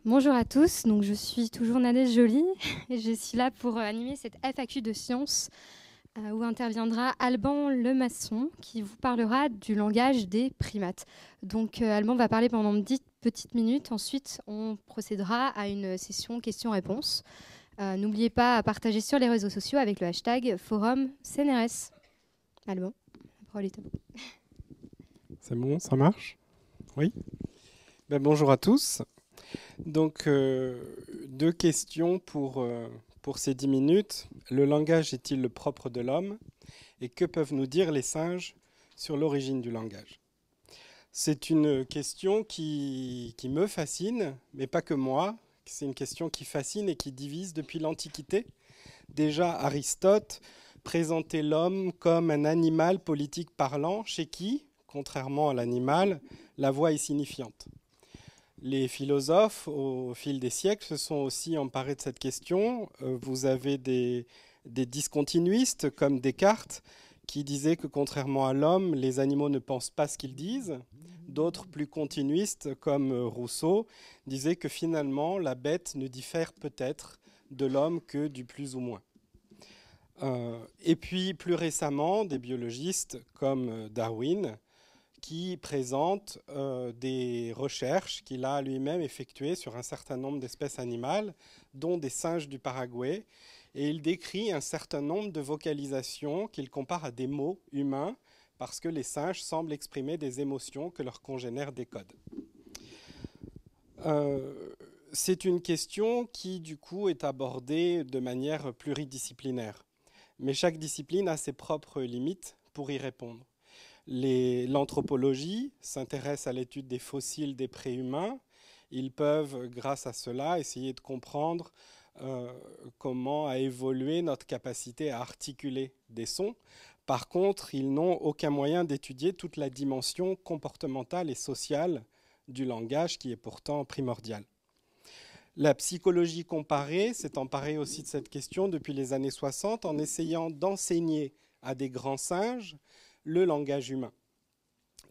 Bonjour à tous, donc je suis toujours Nadège Joly et je suis là pour animer cette FAQ de sciences où interviendra Alban Lemasson qui vous parlera du langage des primates. Donc Alban va parler pendant 10 petites minutes, ensuite on procédera à une session questions-réponses. N'oubliez pas à partager sur les réseaux sociaux avec le hashtag Forum CNRS. Alban, la parole est à vous. C'est bon, ça marche? Oui. Bonjour à tous. Donc, deux questions pour ces 10 minutes. Le langage est-il le propre de l'homme? Et que peuvent nous dire les singes sur l'origine du langage? C'est une question qui me fascine, mais pas que moi. C'est une question qui fascine et qui divise depuis l'Antiquité. Déjà, Aristote présentait l'homme comme un animal politique parlant, chez qui, contrairement à l'animal, la voix est signifiante. Les philosophes, au fil des siècles, se sont aussi emparés de cette question. Vous avez des discontinuistes comme Descartes qui disaient que contrairement à l'homme, les animaux ne pensent pas ce qu'ils disent. D'autres plus continuistes comme Rousseau disaient que finalement la bête ne diffère peut-être de l'homme que du plus ou moins. Et puis plus récemment, des biologistes comme Darwin qui présente des recherches qu'il a lui-même effectuées sur un certain nombre d'espèces animales, dont des singes du Paraguay, et il décrit un certain nombre de vocalisations qu'il compare à des mots humains, parce que les singes semblent exprimer des émotions que leurs congénères décodent. C'est une question qui, du coup, est abordée de manière pluridisciplinaire. Mais chaque discipline a ses propres limites pour y répondre. L'anthropologie s'intéresse à l'étude des fossiles des préhumains. Ils peuvent, grâce à cela, essayer de comprendre comment a évolué notre capacité à articuler des sons. Par contre, ils n'ont aucun moyen d'étudier toute la dimension comportementale et sociale du langage qui est pourtant primordiale. La psychologie comparée s'est emparée aussi de cette question depuis les années 60 en essayant d'enseigner à des grands singes le langage humain.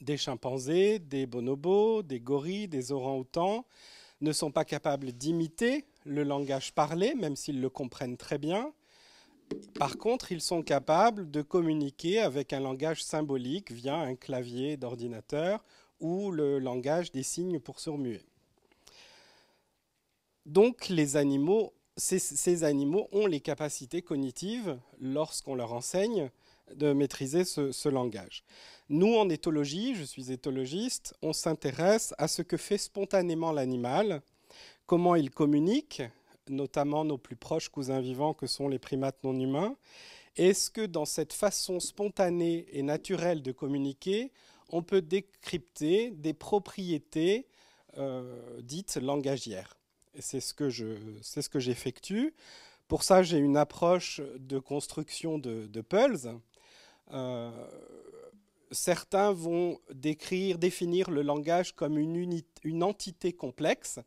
Des chimpanzés, des bonobos, des gorilles, des orang-outans ne sont pas capables d'imiter le langage parlé, même s'ils le comprennent très bien. Par contre, ils sont capables de communiquer avec un langage symbolique via un clavier d'ordinateur ou le langage des signes pour sourds-muets. Donc, ces animaux ont les capacités cognitives, lorsqu'on leur enseigne, de maîtriser ce langage. Nous, en éthologie, je suis éthologiste, on s'intéresse à ce que fait spontanément l'animal, comment il communique, notamment nos plus proches cousins vivants que sont les primates non humains. Est-ce que dans cette façon spontanée et naturelle de communiquer, on peut décrypter des propriétés dites langagières? C'est ce que j'effectue. Pour ça, j'ai une approche de construction de puzzles. Certains vont définir le langage comme une entité complexe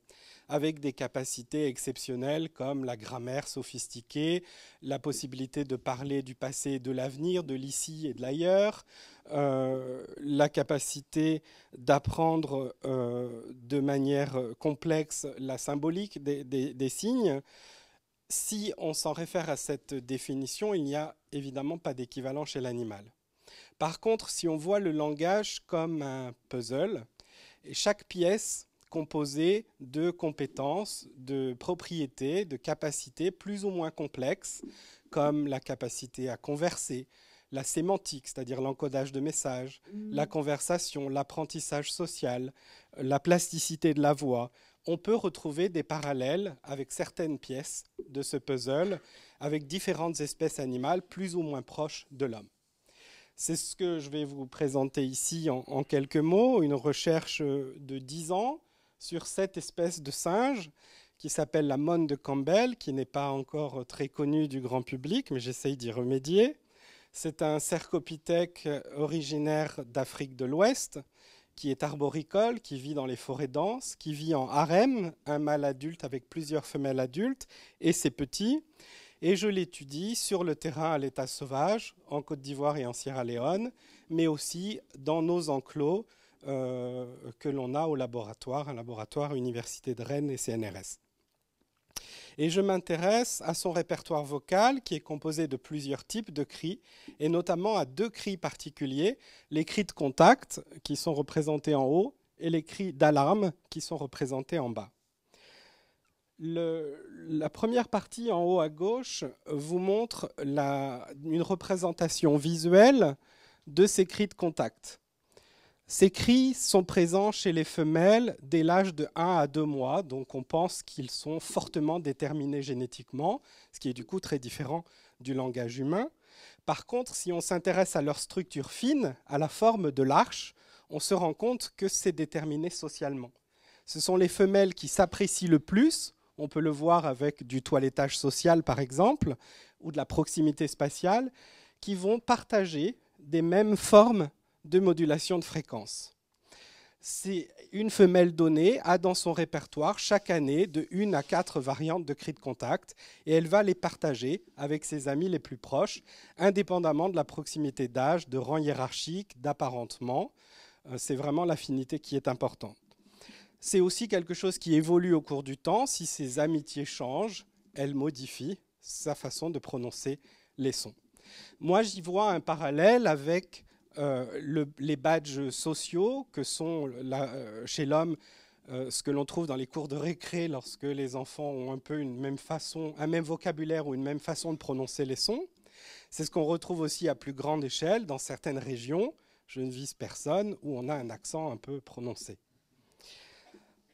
avec des capacités exceptionnelles comme la grammaire sophistiquée, la possibilité de parler du passé et de l'avenir, de l'ici et de l'ailleurs, la capacité d'apprendre de manière complexe la symbolique des signes. Si on s'en réfère à cette définition, il n'y a évidemment pas d'équivalent chez l'animal. Par contre, si on voit le langage comme un puzzle, et chaque pièce composée de compétences, de propriétés, de capacités plus ou moins complexes, comme la capacité à converser, la sémantique, c'est-à-dire l'encodage de messages, la conversation, l'apprentissage social, la plasticité de la voix, on peut retrouver des parallèles avec certaines pièces de ce puzzle, avec différentes espèces animales plus ou moins proches de l'homme. C'est ce que je vais vous présenter ici en quelques mots, une recherche de 10 ans sur 7 espèces de singes qui s'appelle la monne de Campbell, qui n'est pas encore très connue du grand public, mais j'essaye d'y remédier. C'est un cercopithèque originaire d'Afrique de l'Ouest, qui est arboricole, qui vit dans les forêts denses, qui vit en harem, un mâle adulte avec plusieurs femelles adultes et ses petits. Et je l'étudie sur le terrain à l'état sauvage, en Côte d'Ivoire et en Sierra Leone, mais aussi dans nos enclos que l'on a au laboratoire, un laboratoire Université de Rennes et CNRS. Et je m'intéresse à son répertoire vocal qui est composé de plusieurs types de cris, et notamment à 2 cris particuliers, les cris de contact qui sont représentés en haut et les cris d'alarme qui sont représentés en bas. La première partie en haut à gauche vous montre une représentation visuelle de ces cris de contact. Ces cris sont présents chez les femelles dès l'âge de 1 à 2 mois, donc on pense qu'ils sont fortement déterminés génétiquement, ce qui est du coup très différent du langage humain. Par contre, si on s'intéresse à leur structure fine, à la forme de l'arche, on se rend compte que c'est déterminé socialement. Ce sont les femelles qui s'apprécient le plus, on peut le voir avec du toilettage social par exemple, ou de la proximité spatiale, qui vont partager des mêmes formes de modulation de fréquence. Une femelle donnée a dans son répertoire chaque année de 1 à 4 variantes de cris de contact et elle va les partager avec ses amis les plus proches, indépendamment de la proximité d'âge, de rang hiérarchique, d'apparentement. C'est vraiment l'affinité qui est importante. C'est aussi quelque chose qui évolue au cours du temps. Si ces amitiés changent, elles modifient sa façon de prononcer les sons. Moi, j'y vois un parallèle avec les badges sociaux que sont chez l'homme ce que l'on trouve dans les cours de récré lorsque les enfants ont un peu une même façon, un même vocabulaire ou une même façon de prononcer les sons. C'est ce qu'on retrouve aussi à plus grande échelle dans certaines régions, je ne vise personne, où on a un accent un peu prononcé.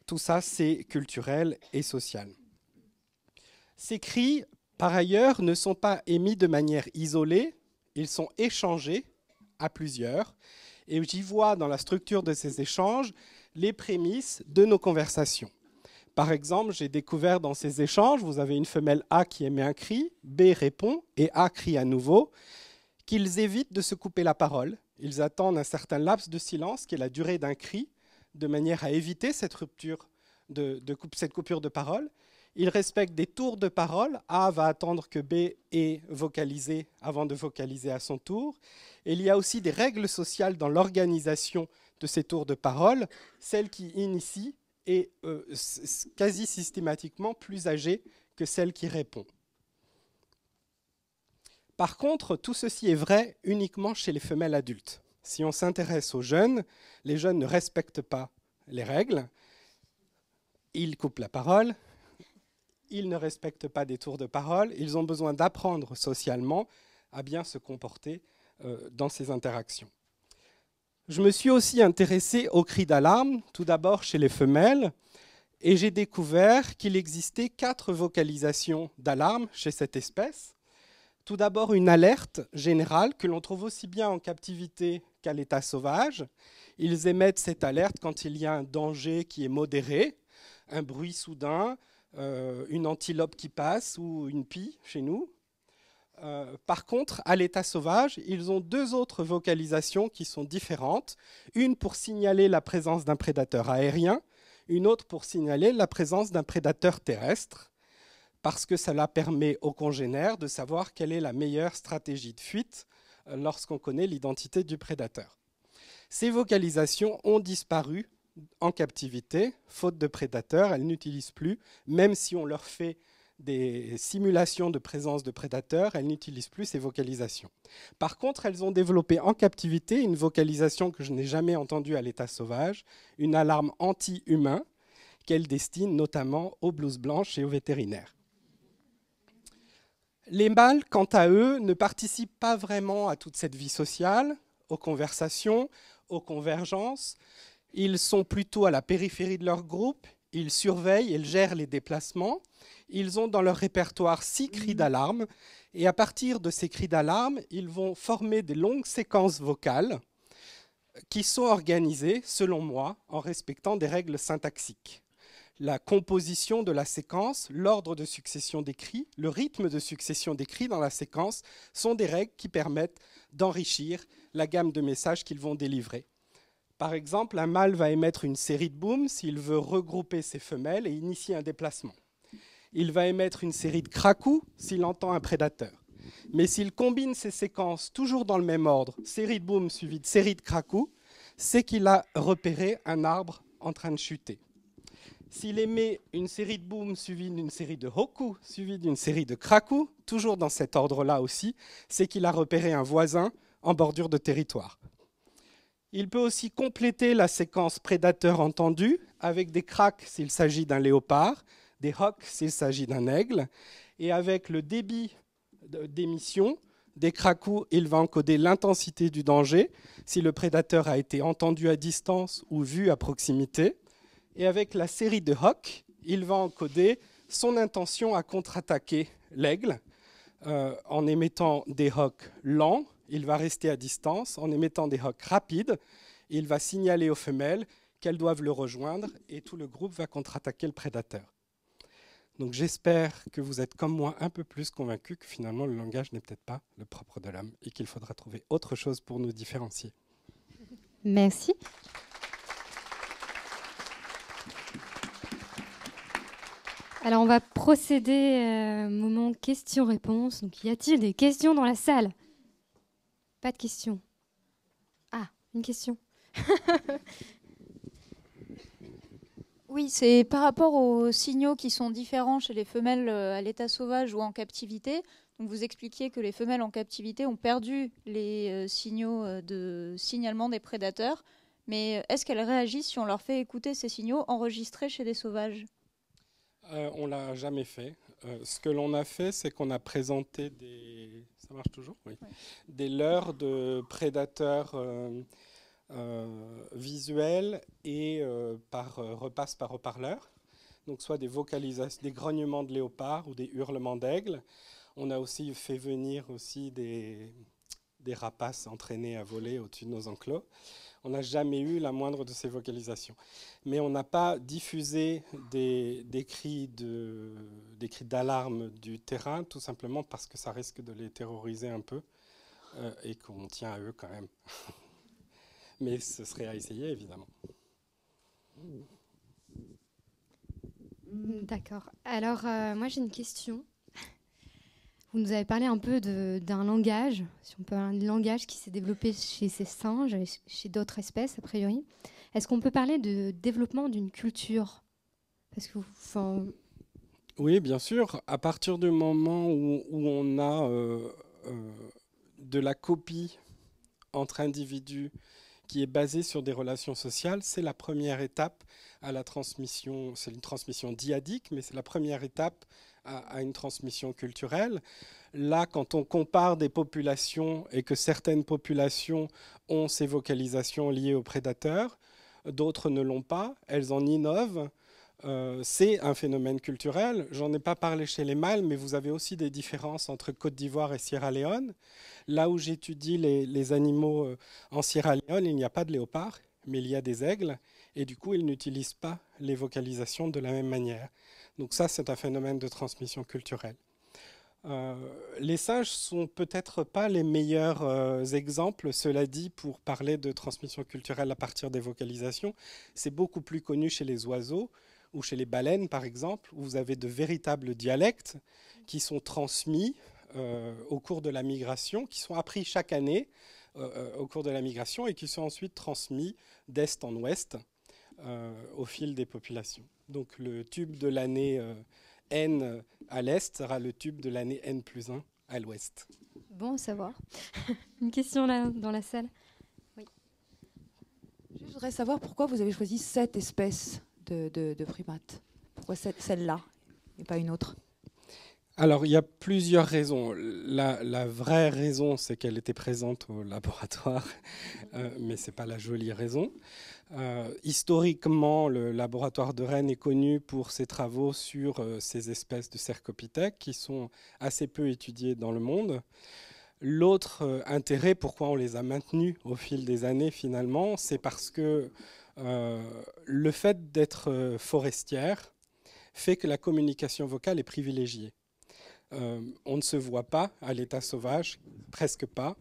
Tout ça, c'est culturel et social. Ces cris, par ailleurs, ne sont pas émis de manière isolée, ils sont échangés à plusieurs, et j'y vois dans la structure de ces échanges les prémices de nos conversations. Par exemple, j'ai découvert dans ces échanges, vous avez une femelle A qui émet un cri, B répond, et A crie à nouveau, qu'ils évitent de se couper la parole. Ils attendent un certain laps de silence, qui est la durée d'un cri, de manière à éviter cette rupture, cette coupure de parole. Ils respectent des tours de parole. A va attendre que B ait vocalisé avant de vocaliser à son tour. Et il y a aussi des règles sociales dans l'organisation de ces tours de parole. Celle qui initie est quasi systématiquement plus âgée que celle qui répond. Par contre, tout ceci est vrai uniquement chez les femelles adultes. Si on s'intéresse aux jeunes, les jeunes ne respectent pas les règles. Ils coupent la parole. Ils ne respectent pas des tours de parole. Ils ont besoin d'apprendre socialement à bien se comporter dans ces interactions. Je me suis aussi intéressé aux cris d'alarme, tout d'abord chez les femelles, et j'ai découvert qu'il existait 4 vocalisations d'alarme chez cette espèce. Tout d'abord, une alerte générale que l'on trouve aussi bien en captivité qu'à l'état sauvage. Ils émettent cette alerte quand il y a un danger qui est modéré, un bruit soudain, une antilope qui passe ou une pie chez nous. Par contre, à l'état sauvage, ils ont 2 autres vocalisations qui sont différentes. Une pour signaler la présence d'un prédateur aérien, une autre pour signaler la présence d'un prédateur terrestre, parce que cela permet aux congénères de savoir quelle est la meilleure stratégie de fuite lorsqu'on connaît l'identité du prédateur. Ces vocalisations ont disparu en captivité, faute de prédateurs, elles n'utilisent plus, même si on leur fait des simulations de présence de prédateurs, elles n'utilisent plus ces vocalisations. Par contre, elles ont développé en captivité une vocalisation que je n'ai jamais entendue à l'état sauvage, une alarme anti-humain qu'elles destinent notamment aux blouses blanches et aux vétérinaires. Les mâles, quant à eux, ne participent pas vraiment à toute cette vie sociale, aux conversations, aux convergences. Ils sont plutôt à la périphérie de leur groupe, ils surveillent, ils gèrent les déplacements. Ils ont dans leur répertoire 6 cris d'alarme, et à partir de ces cris d'alarme, ils vont former des longues séquences vocales qui sont organisées, selon moi, en respectant des règles syntaxiques. La composition de la séquence, l'ordre de succession des cris, le rythme de succession des cris dans la séquence sont des règles qui permettent d'enrichir la gamme de messages qu'ils vont délivrer. Par exemple, un mâle va émettre une série de booms s'il veut regrouper ses femelles et initier un déplacement. Il va émettre une série de cracous s'il entend un prédateur. Mais s'il combine ces séquences toujours dans le même ordre, série de booms suivie de série de cracous, c'est qu'il a repéré un arbre en train de chuter. S'il émet une série de booms suivie d'une série de hoku, suivie d'une série de kraku, toujours dans cet ordre-là aussi, c'est qu'il a repéré un voisin en bordure de territoire. Il peut aussi compléter la séquence prédateur entendu avec des cracks s'il s'agit d'un léopard, des hocs s'il s'agit d'un aigle, et avec le débit d'émission des krakus, il va encoder l'intensité du danger si le prédateur a été entendu à distance ou vu à proximité. Et avec la série de hocs, il va encoder son intention à contre-attaquer l'aigle en émettant des hocs lents. Il va rester à distance. En émettant des hocs rapides, il va signaler aux femelles qu'elles doivent le rejoindre et tout le groupe va contre-attaquer le prédateur. Donc j'espère que vous êtes comme moi un peu plus convaincus que finalement le langage n'est peut-être pas le propre de l'homme et qu'il faudra trouver autre chose pour nous différencier. Merci. Alors on va procéder au moment questions-réponses. Donc y a-t-il des questions dans la salle? Pas de questions. Ah, une question. Oui, c'est par rapport aux signaux qui sont différents chez les femelles à l'état sauvage ou en captivité. Donc vous expliquiez que les femelles en captivité ont perdu les signaux de signalement des prédateurs. Mais est-ce qu'elles réagissent si on leur fait écouter ces signaux enregistrés chez des sauvages? On ne l'a jamais fait. Ce que l'on a fait, c'est qu'on a présenté des... Ça marche toujours? Oui. Ouais. Des leurres de prédateurs visuels et repasse par haut-parleur. Donc soit des vocalisations, des grognements de léopard ou des hurlements d'aigle. On a aussi fait venir aussi des rapaces entraînés à voler au-dessus de nos enclos. On n'a jamais eu la moindre de ces vocalisations. Mais on n'a pas diffusé des cris d'alarme du terrain, tout simplement parce que ça risque de les terroriser un peu et qu'on tient à eux quand même. Mais ce serait à essayer, évidemment. D'accord. Alors, moi, j'ai une question. Vous nous avez parlé un peu d'un langage, si on peut parler de langage qui s'est développé chez ces singes et chez d'autres espèces, a priori. Est-ce qu'on peut parler de développement d'une culture? Parce que, oui, bien sûr. À partir du moment où on a de la copie entre individus qui est basée sur des relations sociales, c'est la première étape à la transmission. C'est une transmission dyadique, mais c'est la première étape à une transmission culturelle. Là, quand on compare des populations et que certaines populations ont ces vocalisations liées aux prédateurs, d'autres ne l'ont pas, elles en innovent. C'est un phénomène culturel. J'en ai pas parlé chez les mâles, mais vous avez aussi des différences entre Côte d'Ivoire et Sierra Leone. Là où j'étudie les animaux en Sierra Leone, il n'y a pas de léopard, mais il y a des aigles. Et du coup, ils n'utilisent pas les vocalisations de la même manière. Donc ça, c'est un phénomène de transmission culturelle. Les singes sont peut-être pas les meilleurs exemples, cela dit, pour parler de transmission culturelle à partir des vocalisations. C'est beaucoup plus connu chez les oiseaux ou chez les baleines, par exemple, où vous avez de véritables dialectes qui sont transmis au cours de la migration, qui sont appris chaque année au cours de la migration et qui sont ensuite transmis d'est en ouest au fil des populations. Donc le tube de l'année N à l'est sera le tube de l'année N+1 à l'ouest. Bon, à savoir. Une question là, dans la salle. Oui. Je voudrais savoir pourquoi vous avez choisi cette espèce de primates. Pourquoi celle-là et pas une autre? Alors, il y a plusieurs raisons. La vraie raison, c'est qu'elle était présente au laboratoire, mais ce n'est pas la jolie raison. Historiquement, le laboratoire de Rennes est connu pour ses travaux sur ces espèces de cercopithèques qui sont assez peu étudiées dans le monde. L'autre intérêt, pourquoi on les a maintenus au fil des années finalement, c'est parce que le fait d'être forestière fait que la communication vocale est privilégiée. On ne se voit pas à l'état sauvage, presque pas.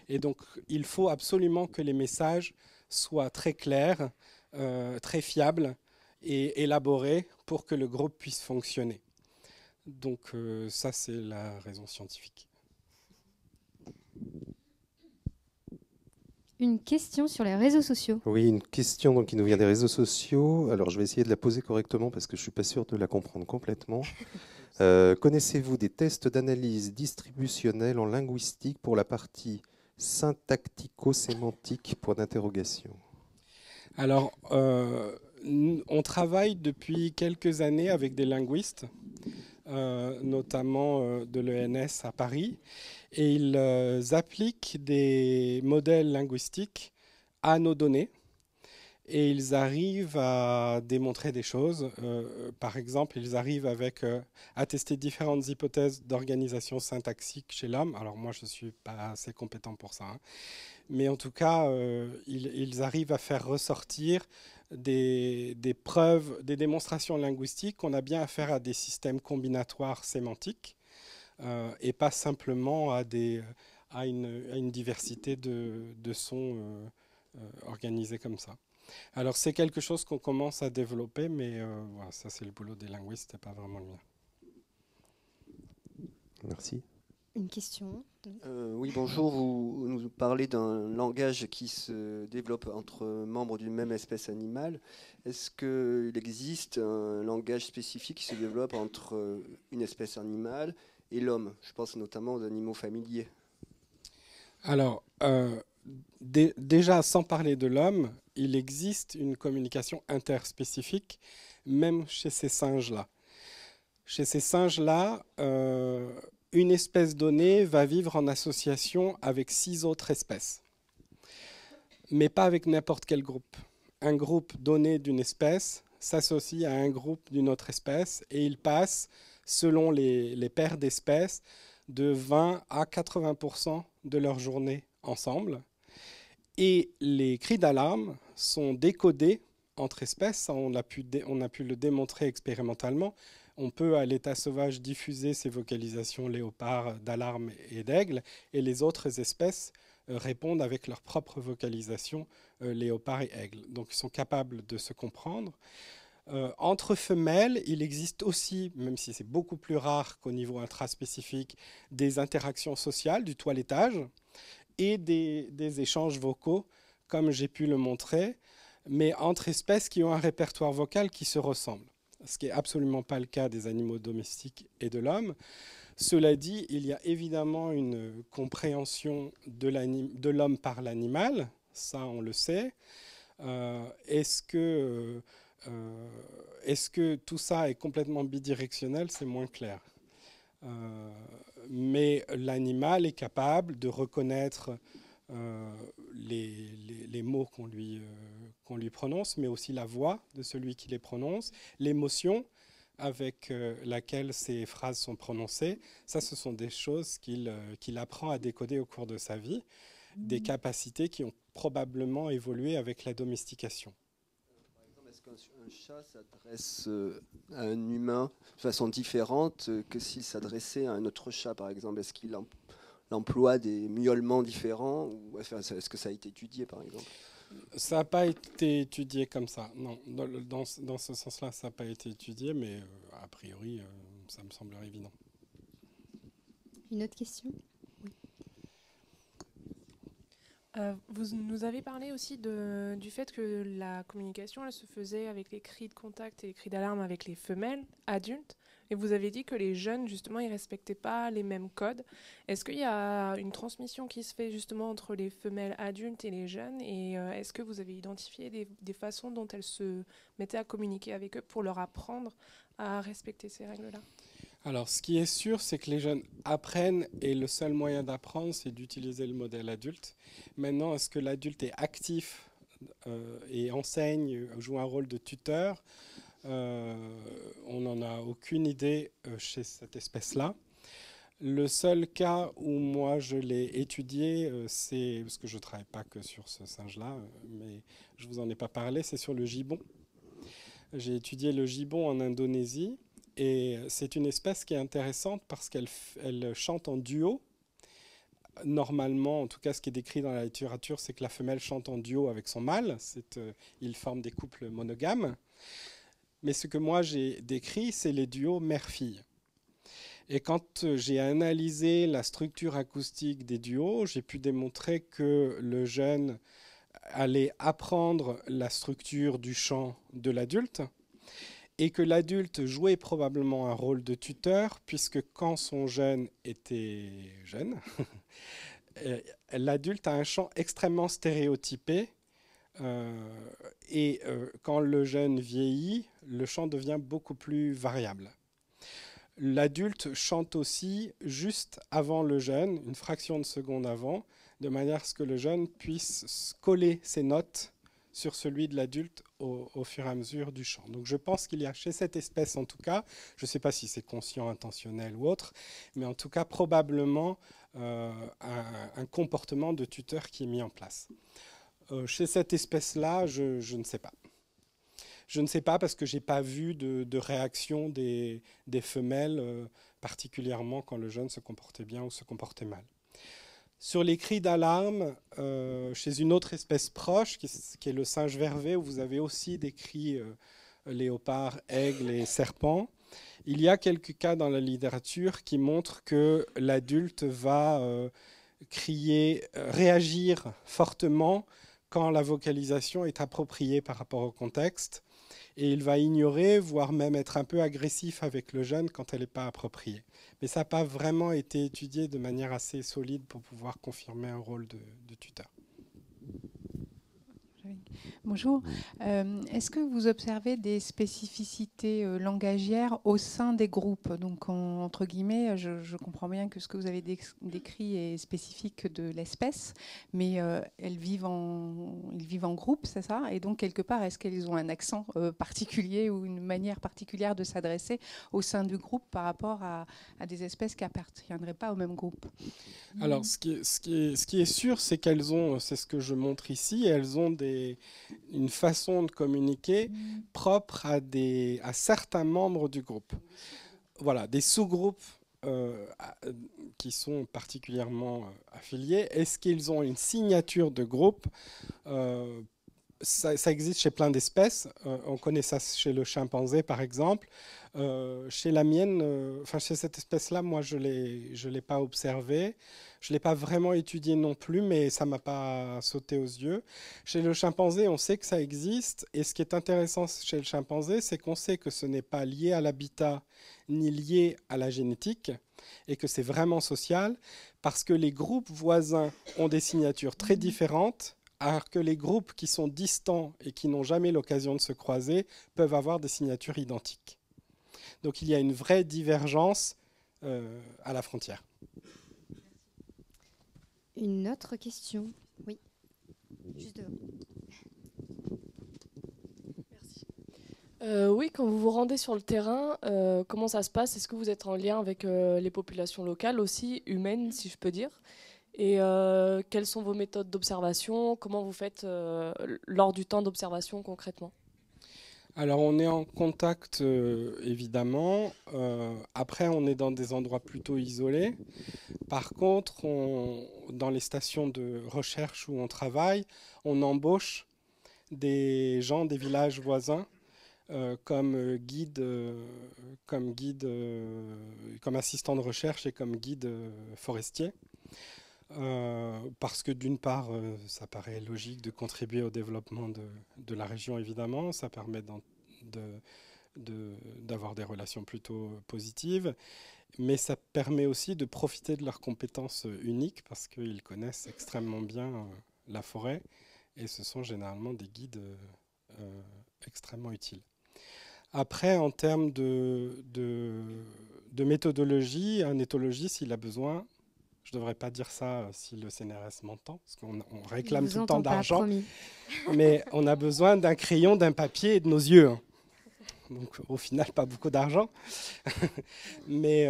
Et donc, il faut absolument que les messages soient très clairs, très fiables et élaborés pour que le groupe puisse fonctionner. Donc, ça, c'est la raison scientifique. Une question sur les réseaux sociaux. Oui, une question donc, qui nous vient des réseaux sociaux. Alors, je vais essayer de la poser correctement parce que je ne suis pas sûr de la comprendre complètement. Connaissez-vous des tests d'analyse distributionnelle en linguistique pour la partie syntactico-sémantique? Point d'interrogation. Alors, on travaille depuis quelques années avec des linguistes, notamment de l'ENS à Paris, et ils appliquent des modèles linguistiques à nos données, et ils arrivent à démontrer des choses. Par exemple, ils arrivent à tester différentes hypothèses d'organisation syntaxique chez l'homme. Alors moi, je ne suis pas assez compétent pour ça, hein. Mais en tout cas, ils arrivent à faire ressortir des preuves, des démonstrations linguistiques qu'on a bien affaire à des systèmes combinatoires sémantiques et pas simplement à une diversité de sons organisés comme ça. Alors c'est quelque chose qu'on commence à développer, mais voilà, ça c'est le boulot des linguistes, c'est pas vraiment le mien. Merci. Une question. Oui, bonjour. Vous nous parlez d'un langage qui se développe entre membres d'une même espèce animale. Est-ce qu'il existe un langage spécifique qui se développe entre une espèce animale et l'homme? Je pense notamment aux animaux familiers. Alors, déjà, sans parler de l'homme, il existe une communication interspécifique, même chez ces singes-là. Chez ces singes-là, une espèce donnée va vivre en association avec 6 autres espèces, mais pas avec n'importe quel groupe. Un groupe donné d'une espèce s'associe à un groupe d'une autre espèce et ils passent, selon les paires d'espèces, de 20 à 80% de leur journée ensemble. Et les cris d'alarme sont décodés entre espèces, ça, on a pu le démontrer expérimentalement. On peut, à l'état sauvage, diffuser ces vocalisations léopard, d'alarme et d'aigle, et les autres espèces répondent avec leur propre vocalisation léopard et aigle. Donc, ils sont capables de se comprendre. Entre femelles, il existe aussi, même si c'est beaucoup plus rare qu'au niveau intraspécifique, des interactions sociales, du toilettage, et des échanges vocaux, comme j'ai pu le montrer, mais entre espèces qui ont un répertoire vocal qui se ressemble, ce qui n'est absolument pas le cas des animaux domestiques et de l'homme. Cela dit, il y a évidemment une compréhension de l'homme par l'animal, ça on le sait. Est-ce que tout ça est complètement bidirectionnel? C'est moins clair. Mais l'animal est capable de reconnaître les mots qu'on lui prononce, mais aussi la voix de celui qui les prononce, l'émotion avec laquelle ces phrases sont prononcées. Ça, ce sont des choses qu'il apprend à décoder au cours de sa vie, des capacités qui ont probablement évolué avec la domestication. Par exemple, est-ce qu'un chat s'adresse à un humain de façon différente que s'il s'adressait à un autre chat, par exemple? Est-ce qu'il emploie des miaulements différents ou est-ce que ça a été étudié, par exemple? Ça n'a pas été étudié comme ça, non. Dans ce sens-là, ça n'a pas été étudié, mais a priori, ça me semblerait évident. Une autre question? Vous nous avez parlé aussi du fait que la communication elle se faisait avec les cris de contact et les cris d'alarme avec les femelles adultes. Et vous avez dit que les jeunes, justement, ils ne respectaient pas les mêmes codes. Est-ce qu'il y a une transmission qui se fait justement entre les femelles adultes et les jeunes? Et est-ce que vous avez identifié des façons dont elles se mettaient à communiquer avec eux pour leur apprendre à respecter ces règles-là? Alors, ce qui est sûr, c'est que les jeunes apprennent et le seul moyen d'apprendre, c'est d'utiliser le modèle adulte. Maintenant, est-ce que l'adulte est actif et enseigne, joue un rôle de tuteur? On n'en a aucune idée chez cette espèce-là. Le seul cas où moi je l'ai étudié, c'est, parce que je ne travaille pas que sur ce singe-là, mais je ne vous en ai pas parlé, c'est sur le gibbon. J'ai étudié le gibbon en Indonésie. Et c'est une espèce qui est intéressante parce qu'elle chante en duo. Normalement, en tout cas, ce qui est décrit dans la littérature, c'est que la femelle chante en duo avec son mâle. Ils forment des couples monogames. Mais ce que moi j'ai décrit, c'est les duos mère-fille. Et quand j'ai analysé la structure acoustique des duos, j'ai pu démontrer que le jeune allait apprendre la structure du chant de l'adulte et que l'adulte jouait probablement un rôle de tuteur, puisque quand son jeune était jeune, l'adulte a un chant extrêmement stéréotypé. Quand le jeune vieillit, le chant devient beaucoup plus variable. L'adulte chante aussi juste avant le jeune, une fraction de seconde avant, de manière à ce que le jeune puisse coller ses notes sur celui de l'adulte au fur et à mesure du chant. Donc je pense qu'il y a chez cette espèce en tout cas, je ne sais pas si c'est conscient, intentionnel ou autre, mais en tout cas probablement un comportement de tuteur qui est mis en place. Chez cette espèce-là, je ne sais pas. Je ne sais pas parce que je n'ai pas vu de réaction des femelles, particulièrement quand le jeune se comportait bien ou se comportait mal. Sur les cris d'alarme, chez une autre espèce proche, qui est le singe vervet, où vous avez aussi des cris léopards, aigles et serpents, il y a quelques cas dans la littérature qui montrent que l'adulte va réagir fortement quand la vocalisation est appropriée par rapport au contexte. Et il va ignorer, voire même être un peu agressif avec le jeune quand elle n'est pas appropriée. Mais ça n'a pas vraiment été étudié de manière assez solide pour pouvoir confirmer un rôle de tuteur. Bonjour. Est-ce que vous observez des spécificités langagières au sein des groupes? Donc, entre guillemets, je comprends bien que ce que vous avez décrit est spécifique de l'espèce, mais ils vivent en groupe, c'est ça? Et donc, quelque part, est-ce qu'ils ont un accent particulier ou une manière particulière de s'adresser au sein du groupe par rapport à des espèces qui n'appartiendraient pas au même groupe? Alors, ce qui est sûr, c'est qu'elles ont, c'est ce que je montre ici, elles ont une façon de communiquer propre à certains membres du groupe. Voilà, des sous-groupes qui sont particulièrement affiliés. Est-ce qu'ils ont une signature de groupe? Ça existe chez plein d'espèces. On connaît ça chez le chimpanzé, par exemple. Chez la mienne, chez cette espèce-là, moi, je l'ai pas observé. Je ne l'ai pas vraiment étudié non plus, mais ça ne m'a pas sauté aux yeux. Chez le chimpanzé, on sait que ça existe. Et ce qui est intéressant chez le chimpanzé, c'est qu'on sait que ce n'est pas lié à l'habitat ni lié à la génétique et que c'est vraiment social parce que les groupes voisins ont des signatures très différentes, alors que les groupes qui sont distants et qui n'ont jamais l'occasion de se croiser peuvent avoir des signatures identiques. Donc il y a une vraie divergence à la frontière. Une autre question? Oui. Juste devant. Merci. Oui, quand vous vous rendez sur le terrain, comment ça se passe? Est-ce que vous êtes en lien avec les populations locales aussi, humaines, si je peux dire? Et quelles sont vos méthodes d'observation? Comment vous faites lors du temps d'observation concrètement? Alors on est en contact évidemment, après on est dans des endroits plutôt isolés. Par contre, dans les stations de recherche où on travaille, on embauche des gens des villages voisins comme assistants de recherche et comme guides forestiers. Parce que d'une part, ça paraît logique de contribuer au développement de la région, évidemment. Ça permet d'avoir des relations plutôt positives. Mais ça permet aussi de profiter de leurs compétences uniques parce qu'ils connaissent extrêmement bien la forêt. Et ce sont généralement des guides extrêmement utiles. Après, en termes de méthodologie, un éthologiste, s'il a besoin... Je ne devrais pas dire ça si le CNRS m'entend, parce qu'on réclame tout le temps d'argent. Mais on a besoin d'un crayon, d'un papier et de nos yeux. Hein. Donc au final, pas beaucoup d'argent. Mais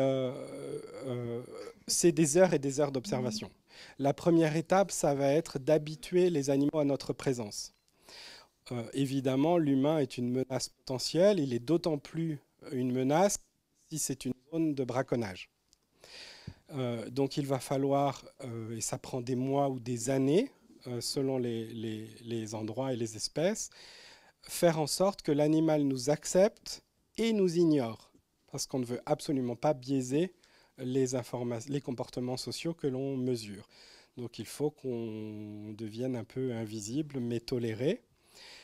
c'est des heures et des heures d'observation. La première étape, ça va être d'habituer les animaux à notre présence. Évidemment, l'humain est une menace potentielle. Il est d'autant plus une menace si c'est une zone de braconnage. Donc il va falloir, et ça prend des mois ou des années, selon les endroits et les espèces, faire en sorte que l'animal nous accepte et nous ignore. Parce qu'on ne veut absolument pas biaiser les comportements sociaux que l'on mesure. Donc il faut qu'on devienne un peu invisible, mais toléré.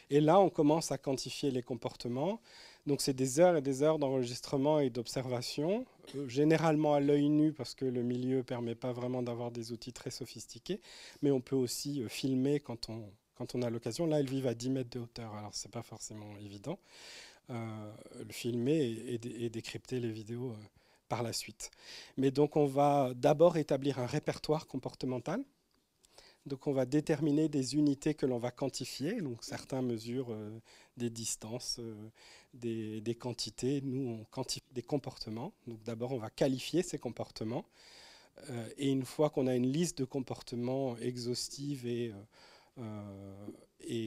Et là, on commence à quantifier les comportements. Donc c'est des heures et des heures d'enregistrement et d'observation, généralement à l'œil nu, parce que le milieu ne permet pas vraiment d'avoir des outils très sophistiqués, mais on peut aussi filmer quand on a l'occasion. Là, elles vivent à 10 mètres de hauteur, alors ce n'est pas forcément évident. Le filmer et décrypter les vidéos par la suite. Mais donc on va d'abord établir un répertoire comportemental. Donc on va déterminer des unités que l'on va quantifier. Donc certains mesurent des distances, des quantités. Nous, on quantifie des comportements. Donc d'abord, on va qualifier ces comportements. Et une fois qu'on a une liste de comportements exhaustive et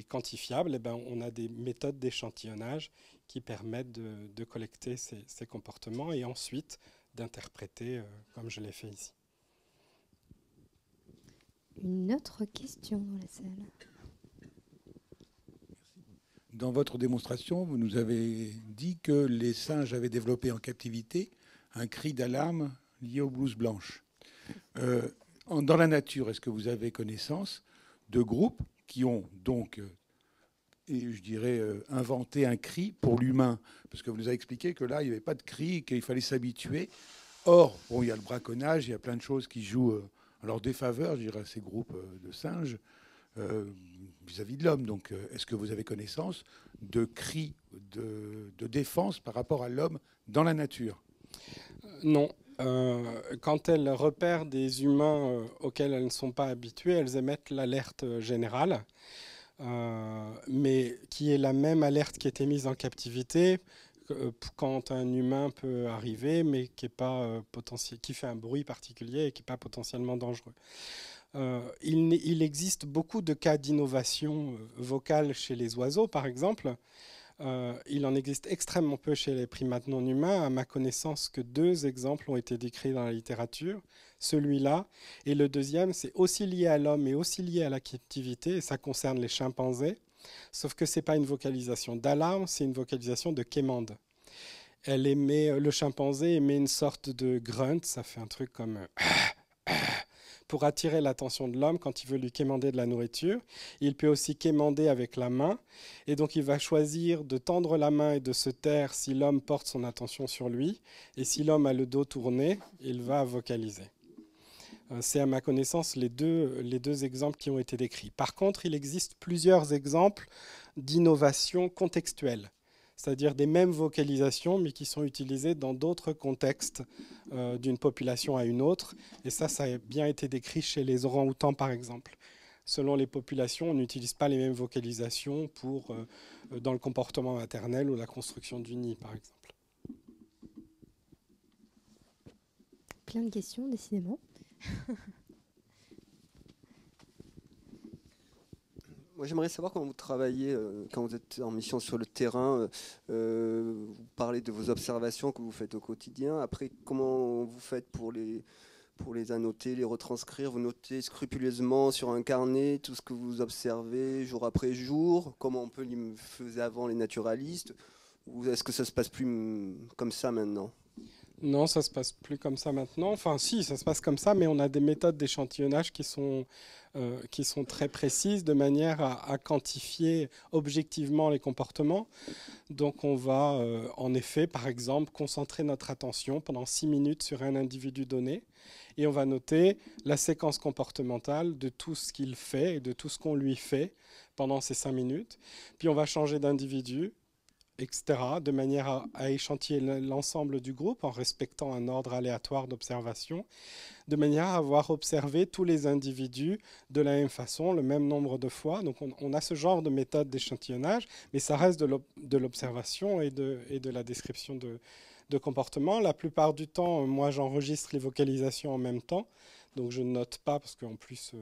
quantifiable, eh ben, on a des méthodes d'échantillonnage qui permettent de collecter ces comportements et ensuite d'interpréter comme je l'ai fait ici. Une autre question dans la salle. Dans votre démonstration, vous nous avez dit que les singes avaient développé en captivité un cri d'alarme lié aux blouses blanches. Dans la nature, est-ce que vous avez connaissance de groupes qui ont donc, je dirais, inventé un cri pour l'humain? Parce que vous nous avez expliqué que là, il n'y avait pas de cri, qu'il fallait s'habituer. Or, bon, il y a le braconnage, il y a plein de choses qui jouent en leur défaveur, je dirais, ces groupes de singes vis-à-vis de l'homme. Donc, est-ce que vous avez connaissance de cris de défense par rapport à l'homme dans la nature? Non. Quand elles repèrent des humains auxquels elles ne sont pas habituées, elles émettent l'alerte générale, mais qui est la même alerte qui était mise en captivité quand un humain peut arriver, mais qui est pas qui fait un bruit particulier et qui n'est pas potentiellement dangereux. Il existe beaucoup de cas d'innovation vocale chez les oiseaux, par exemple. Il en existe extrêmement peu chez les primates non humains. À ma connaissance, que 2 exemples ont été décrits dans la littérature. Celui-là et le deuxième, c'est aussi lié à l'homme et aussi lié à la captivité, et ça concerne les chimpanzés. Sauf que ce n'est pas une vocalisation d'alarme, c'est une vocalisation de quémande. Le chimpanzé émet une sorte de grunt, ça fait un truc comme pour attirer l'attention de l'homme quand il veut lui quémander de la nourriture. Il peut aussi quémander avec la main, et donc il va choisir de tendre la main et de se taire si l'homme porte son attention sur lui, et si l'homme a le dos tourné, il va vocaliser. C'est à ma connaissance les deux exemples qui ont été décrits. Par contre, il existe plusieurs exemples d'innovation contextuelle, c'est-à-dire des mêmes vocalisations, mais qui sont utilisées dans d'autres contextes d'une population à une autre. Et ça a bien été décrit chez les orang-outans, par exemple. Selon les populations, on n'utilise pas les mêmes vocalisations dans le comportement maternel ou la construction du nid, par exemple. Plein de questions, décidément. Moi, j'aimerais savoir comment vous travaillez, quand vous êtes en mission sur le terrain. Vous parlez de vos observations que vous faites au quotidien. Après, comment vous faites pour les annoter, les retranscrire? Vous notez scrupuleusement sur un carnet tout ce que vous observez jour après jour, comme on peut le faisait avant les naturalistes? Ou est-ce que ça se passe plus comme ça maintenant? Non, ça ne se passe plus comme ça maintenant. Enfin, si, ça se passe comme ça, mais on a des méthodes d'échantillonnage qui sont très précises, de manière à quantifier objectivement les comportements. Donc, on va, en effet, par exemple, concentrer notre attention pendant 6 minutes sur un individu donné, et on va noter la séquence comportementale de tout ce qu'il fait et de tout ce qu'on lui fait pendant ces 5 minutes. Puis, on va changer d'individu, etc., de manière à échantiller l'ensemble du groupe en respectant un ordre aléatoire d'observation, de manière à avoir observé tous les individus de la même façon, le même nombre de fois. Donc on a ce genre de méthode d'échantillonnage, mais ça reste de l'observation et de la description de comportement. La plupart du temps, moi j'enregistre les vocalisations en même temps, donc je ne note pas, parce qu'en plus...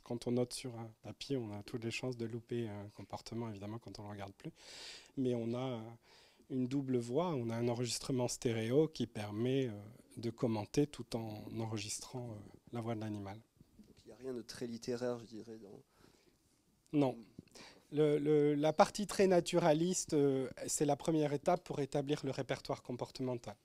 quand on note sur un papier, on a toutes les chances de louper un comportement, évidemment, quand on ne le regarde plus. Mais on a une double voix, on a un enregistrement stéréo qui permet de commenter tout en enregistrant la voix de l'animal. Il n'y a rien de très littéraire, je dirais. Non. La partie très naturaliste, c'est la première étape pour établir le répertoire comportemental.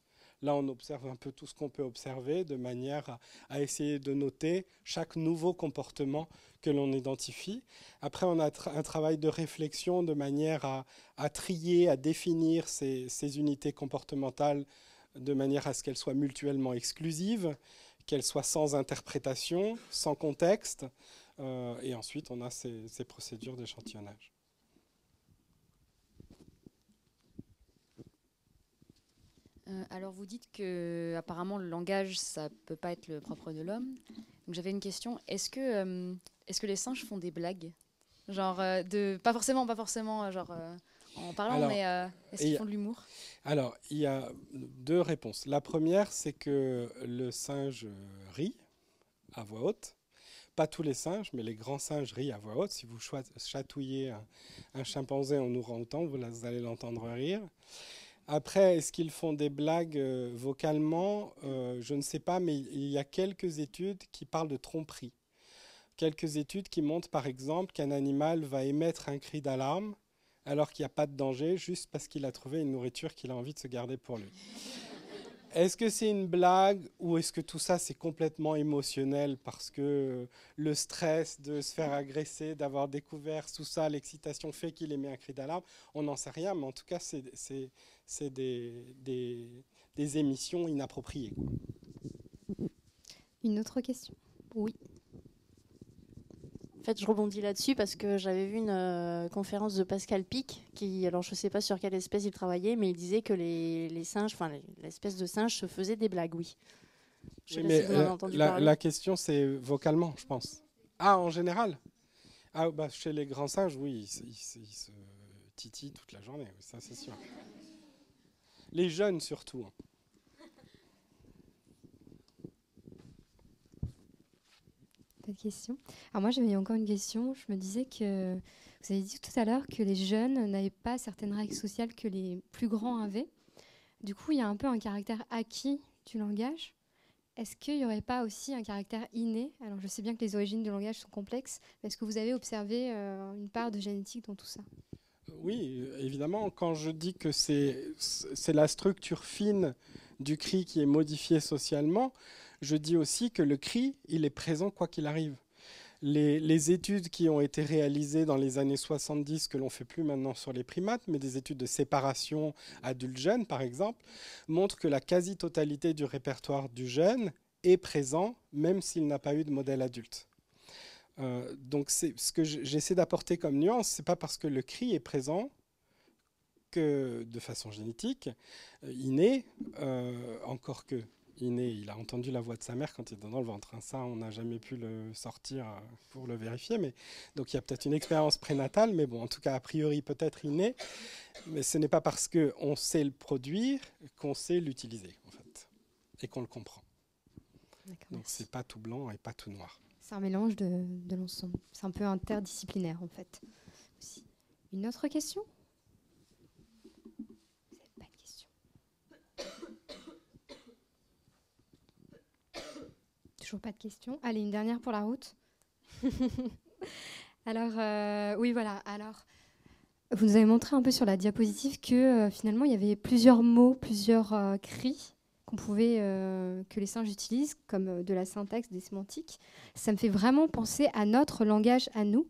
Là, on observe un peu tout ce qu'on peut observer de manière à essayer de noter chaque nouveau comportement que l'on identifie. Après, on a un travail de réflexion de manière à trier, à définir ces unités comportementales de manière à ce qu'elles soient mutuellement exclusives, qu'elles soient sans interprétation, sans contexte. Et ensuite, on a ces procédures d'échantillonnage. Alors vous dites que apparemment le langage ça peut pas être le propre de l'homme. Donc j'avais une question. Est-ce que les singes font des blagues, genre pas forcément genre en parlant, alors, mais est-ce qu'ils font de l'humour? Alors il y a deux réponses. La première, c'est que le singe rit à voix haute. Pas tous les singes, mais les grands singes rient à voix haute. Si vous chatouillez un chimpanzé en orang-outan, vous allez l'entendre rire. Après, est-ce qu'ils font des blagues vocalement? Je ne sais pas, mais il y a quelques études qui parlent de tromperie. Quelques études qui montrent, par exemple, qu'un animal va émettre un cri d'alarme alors qu'il n'y a pas de danger, juste parce qu'il a trouvé une nourriture qu'il a envie de se garder pour lui. Est-ce que c'est une blague ou est-ce que tout ça, c'est complètement émotionnel parce que le stress de se faire agresser, d'avoir découvert tout ça, l'excitation fait qu'il émet un cri d'alarme? On n'en sait rien, mais en tout cas, c'est des émissions inappropriées. Une autre question? Oui. En fait, je rebondis là-dessus parce que j'avais vu une conférence de Pascal Pic, alors je ne sais pas sur quelle espèce il travaillait, mais il disait que les singes, enfin l'espèce de singe se faisait des blagues, oui. Oui, mais la question, c'est vocalement, je pense. Ah, en général? Ah, bah, chez les grands singes, oui, ils se titillent toute la journée, ça c'est sûr. Les jeunes surtout. Pas de question. Alors moi, j'avais encore une question. Je me disais que vous avez dit tout à l'heure que les jeunes n'avaient pas certaines règles sociales que les plus grands avaient. Du coup, il y a un peu un caractère acquis du langage. Est-ce qu'il n'y aurait pas aussi un caractère inné? Alors, je sais bien que les origines du langage sont complexes, mais est-ce que vous avez observé une part de génétique dans tout ça? Oui, évidemment. Quand je dis que c'est la structure fine du cri qui est modifiée socialement, je dis aussi que le cri, il est présent quoi qu'il arrive. Les études qui ont été réalisées dans les années 70, que l'on ne fait plus maintenant sur les primates, mais des études de séparation adulte-jeune, par exemple, montrent que la quasi-totalité du répertoire du jeune est présent, même s'il n'a pas eu de modèle adulte. Donc ce que j'essaie d'apporter comme nuance, ce n'est pas parce que le cri est présent que de façon génétique, inné, encore que inné, il a entendu la voix de sa mère quand il était dans le ventre. Ça, on n'a jamais pu le sortir pour le vérifier. Mais, donc il y a peut-être une expérience prénatale, mais bon, en tout cas, a priori, peut-être inné. Mais ce n'est pas parce qu'on sait le produire qu'on sait l'utiliser, en fait, et qu'on le comprend. Donc c'est pas tout blanc et pas tout noir. C'est un mélange de l'ensemble. C'est un peu interdisciplinaire, en fait. Aussi. Une autre question? Vous n'avez pas de question? Toujours pas de questions. Allez, une dernière pour la route. Alors, oui, voilà. Alors, vous nous avez montré un peu sur la diapositive que finalement, il y avait plusieurs mots, plusieurs cris que les singes utilisent, comme de la syntaxe, des sémantiques. Ça me fait vraiment penser à notre langage à nous,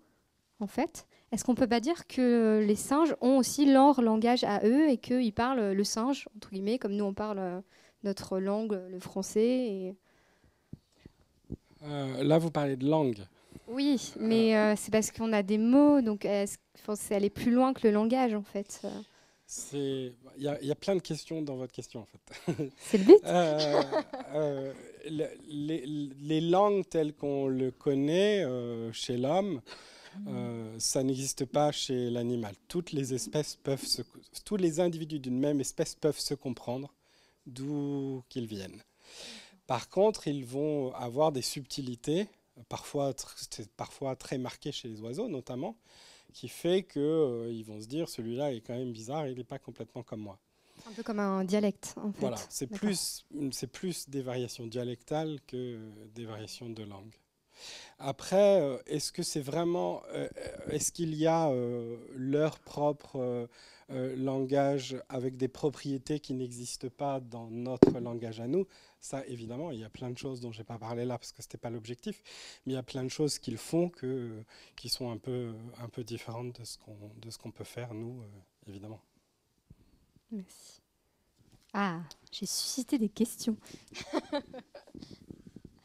en fait. Est-ce qu'on ne peut pas dire que les singes ont aussi leur langage à eux et qu'ils parlent le singe, entre guillemets, comme nous on parle notre langue, le français et... Là, vous parlez de langue. Oui, mais c'est parce qu'on a des mots, donc c'est aller plus loin que le langage, en fait. Il y a plein de questions dans votre question, en fait. C'est le but. Les langues telles qu'on le connaît chez l'homme, ça n'existe pas chez l'animal. Toutes les espèces tous les individus d'une même espèce peuvent se comprendre d'où qu'ils viennent. Par contre, ils vont avoir des subtilités, parfois très marquées chez les oiseaux notamment, qui fait qu'ils vont se dire celui-là est quand même bizarre, il n'est pas complètement comme moi. Un peu comme un dialecte, en fait. Voilà, c'est plus des variations dialectales que des variations de langue. Après, est-ce que c'est vraiment, est-ce qu'il y a leur propre langage avec des propriétés qui n'existent pas dans notre langage à nous. Ça, évidemment, il y a plein de choses dont je n'ai pas parlé là parce que ce n'était pas l'objectif, mais il y a plein de choses qu'ils font qui sont un peu différentes de ce qu'on peut faire, nous, évidemment. Merci. Ah, j'ai suscité des questions.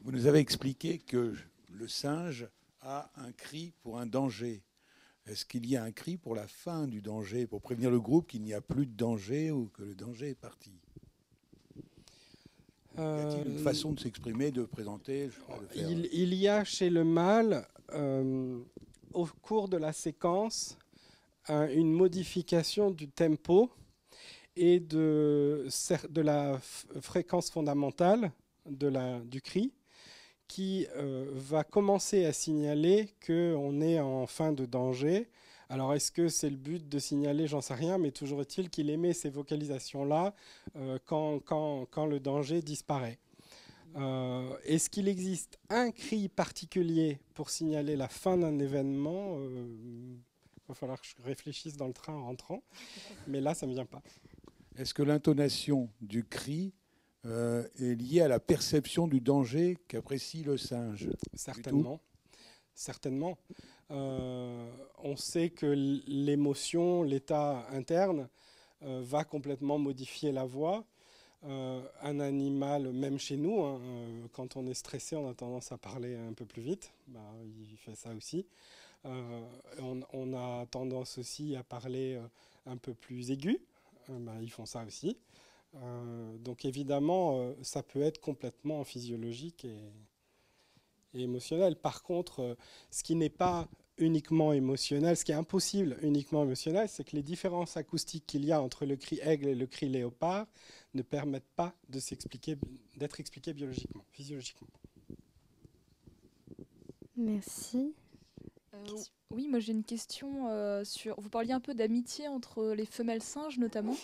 Vous nous avez expliqué que le singe a un cri pour un danger. Est-ce qu'il y a un cri pour la fin du danger, pour prévenir le groupe qu'il n'y a plus de danger ou que le danger est parti? Y a-t-il une façon de s'exprimer, de présenter, de faire... Il y a chez le mâle, au cours de la séquence, une modification du tempo et de la fréquence fondamentale du cri qui va commencer à signaler qu'on est en fin de danger. Alors, est-ce que c'est le but de signaler? J'en sais rien, mais toujours est-il qu'il émet ces vocalisations-là quand le danger disparaît. Est-ce qu'il existe un cri particulier pour signaler la fin d'un événement? Il va falloir que je réfléchisse dans le train en rentrant, mais là, ça ne me vient pas. Est-ce que l'intonation du cri est liée à la perception du danger qu'apprécie le singe? Certainement. Certainement. On sait que l'émotion, l'état interne, va complètement modifier la voix. Un animal, même chez nous, hein, quand on est stressé, on a tendance à parler un peu plus vite. Il fait ça aussi. On a tendance aussi à parler un peu plus aigu. Ils font ça aussi. Donc évidemment, ça peut être complètement physiologique et émotionnel. Par contre, ce qui n'est pas uniquement émotionnel, ce qui est impossible uniquement émotionnel, c'est que les différences acoustiques qu'il y a entre le cri aigle et le cri léopard ne permettent pas d'être expliquées biologiquement, physiologiquement. Merci. Oui, moi j'ai une question sur... Vous parliez un peu d'amitié entre les femelles singes notamment.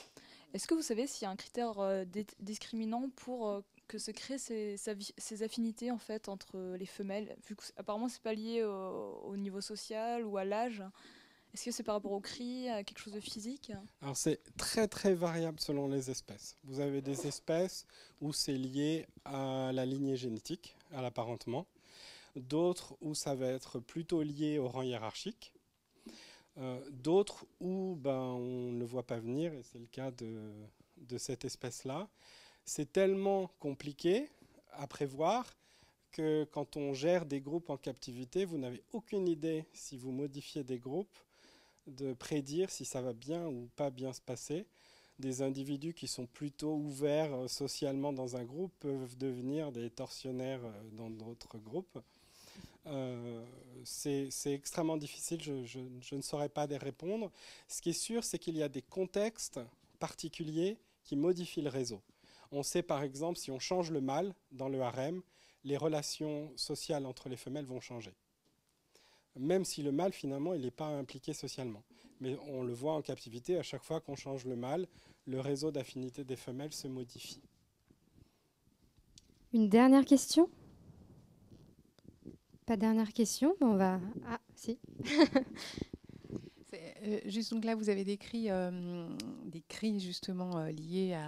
Est-ce que vous savez s'il y a un critère discriminant pour que se créent ces affinités en fait entre les femelles, vu qu'apparemment c'est pas lié au niveau social ou à l'âge? Est-ce que c'est par rapport au cri, à quelque chose de physique? Alors c'est très très variable selon les espèces. Vous avez des espèces où c'est lié à la lignée génétique, à l'apparentement. D'autres où ça va être plutôt lié au rang hiérarchique. D'autres où on ne le voit pas venir, et c'est le cas de cette espèce-là. C'est tellement compliqué à prévoir que quand on gère des groupes en captivité, vous n'avez aucune idée, si vous modifiez des groupes, de prédire si ça va bien ou pas bien se passer. Des individus qui sont plutôt ouverts socialement dans un groupe peuvent devenir des tortionnaires dans d'autres groupes. C'est extrêmement difficile, je ne saurais pas y répondre. Ce qui est sûr, c'est qu'il y a des contextes particuliers qui modifient le réseau. On sait par exemple, si on change le mâle dans le harem, les relations sociales entre les femelles vont changer. Même si le mâle, finalement, il n'est pas impliqué socialement. Mais on le voit en captivité, à chaque fois qu'on change le mâle, le réseau d'affinité des femelles se modifie. Une dernière question? Pas de dernière question, on va... Ah, si. Juste donc là, vous avez décrit des cris justement liés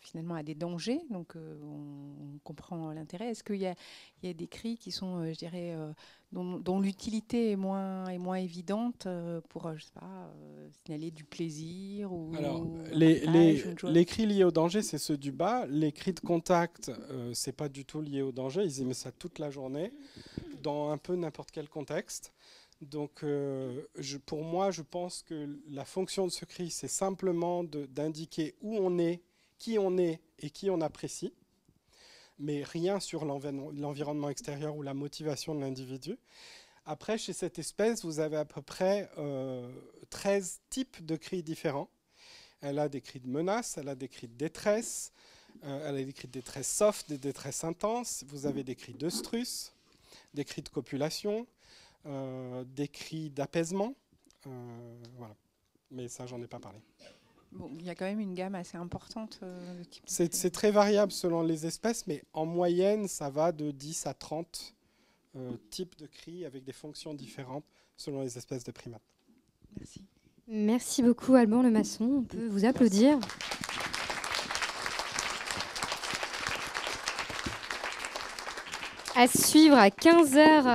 finalement à des dangers, donc on comprend l'intérêt. Est-ce qu'il y a des cris qui sont, je dirais, dont l'utilité est moins évidente pour, je sais pas, signaler du plaisir ou... Alors, les cris liés au danger, c'est ceux du bas. Les cris de contact, c'est pas du tout lié au danger. Ils émettent ça toute la journée, dans un peu n'importe quel contexte. Donc, pour moi, je pense que la fonction de ce cri, c'est simplement d'indiquer où on est et qui on apprécie, mais rien sur l'environnement extérieur ou la motivation de l'individu. Après, chez cette espèce, vous avez à peu près 13 types de cris différents. Elle a des cris de menace, elle a des cris de détresse, elle a des cris de détresse soft, des détresses intenses. Vous avez des cris d'œstrus, des cris de copulation, des cris d'apaisement, voilà. Mais ça, j'en ai pas parlé. Bon, il y a quand même une gamme assez importante. C'est très variable selon les espèces, mais en moyenne, ça va de 10 à 30 types de cris avec des fonctions différentes selon les espèces de primates. Merci. Merci beaucoup Alban Lemasson, on peut vous applaudir. À suivre à 15h.